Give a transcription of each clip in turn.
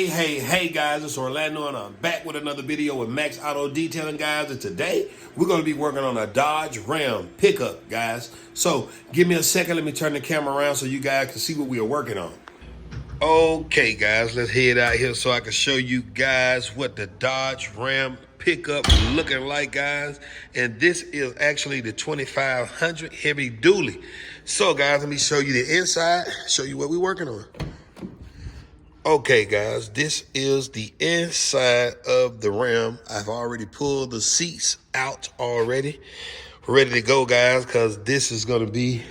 Hey guys, it's Orlando and I'm back with another video with Max Auto Detailing, guys. And today we're going to be working on a Dodge Ram pickup, guys. So give me a second, let me turn the camera around so you guys can see what we are working on. Okay guys, let's head out here so I can show you guys what the Dodge Ram pickup looking like, guys. And this is actually the 2500 heavy duty. So guys, let me show you the inside, show you what we're working on. Okay guys, this is the inside of the Ram. I've already pulled the seats out already, ready to go, guys, because this is going to be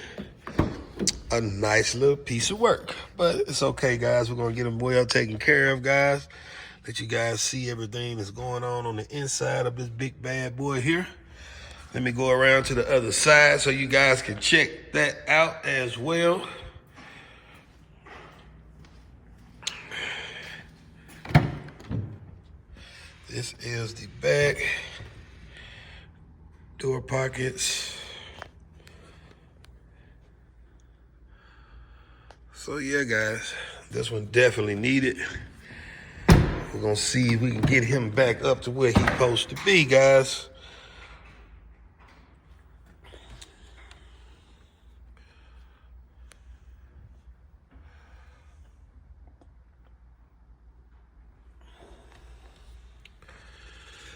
a nice little piece of work. But it's okay, guys. We're going to get them well taken care of, guys. Let you guys see everything that's going on the inside of this big bad boy here. Let me go around to the other side so you guys can check that out as well. This is the back, door pockets. So yeah, guys, this one definitely needed. We're gonna see if we can get him back up to where he's supposed to be, guys.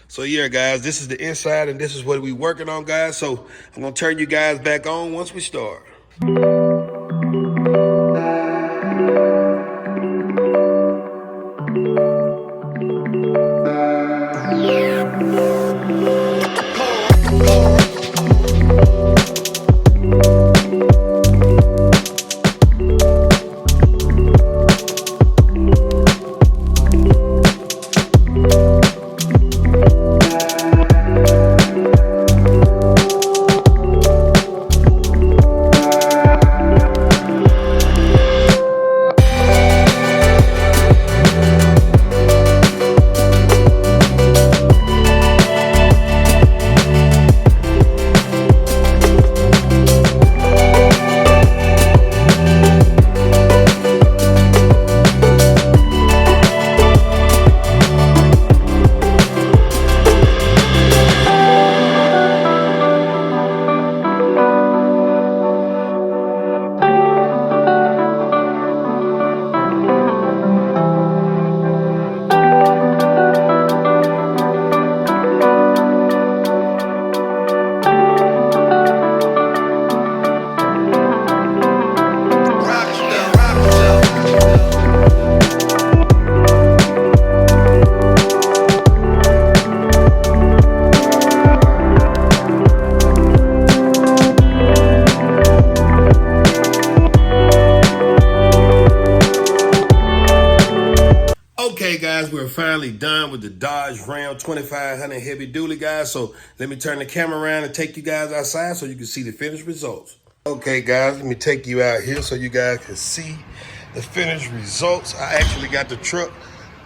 So yeah, guys, this is the inside and this is what we're working on, guys. So I'm gonna turn you guys back on once we start. Okay guys, we're finally done with the Dodge Ram 2500 heavy duty, guys. So let me turn the camera around and take you guys outside so you can see the finished results. Okay guys, let me take you out here so you guys can see the finished results. I actually got the truck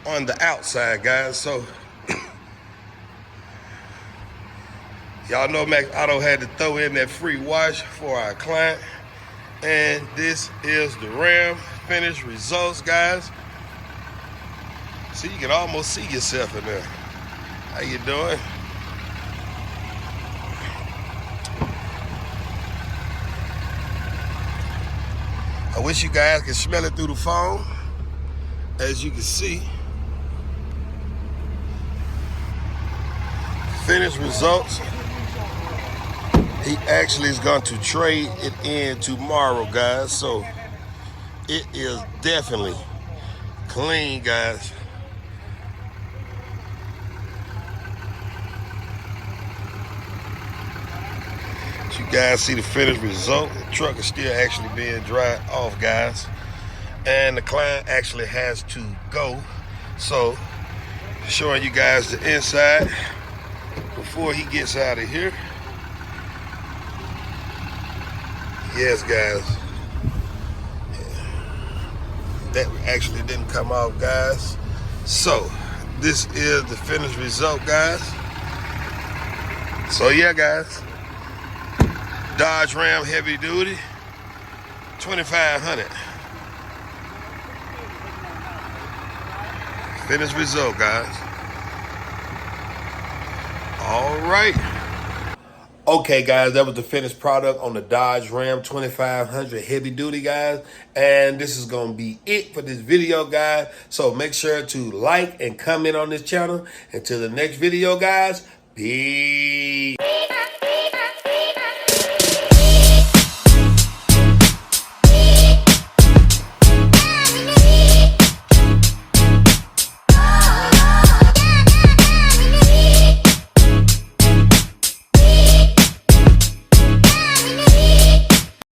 on the outside, guys. So y'all know Max Auto had to throw in that free wash for our client. And this is the Ram finished results, guys. See, you can almost see yourself in there. How you doing? I wish you guys could smell it through the phone. As you can see, finished results. He actually is going to trade it in tomorrow, guys. So it is definitely clean, guys. You guys see the finished result. The truck is still actually being dried off, guys, and the client actually has to go. So showing you guys the inside before he gets out of here. Yes guys, that actually didn't come off, guys. So this is the finished result, guys. So yeah, guys, Dodge Ram heavy duty 2500. Finished result, guys. All right. Okay, guys, that was the finished product on the Dodge Ram 2500 heavy duty, guys. And this is going to be it for this video, guys. So make sure to like and comment on this channel. Until the next video, guys, peace.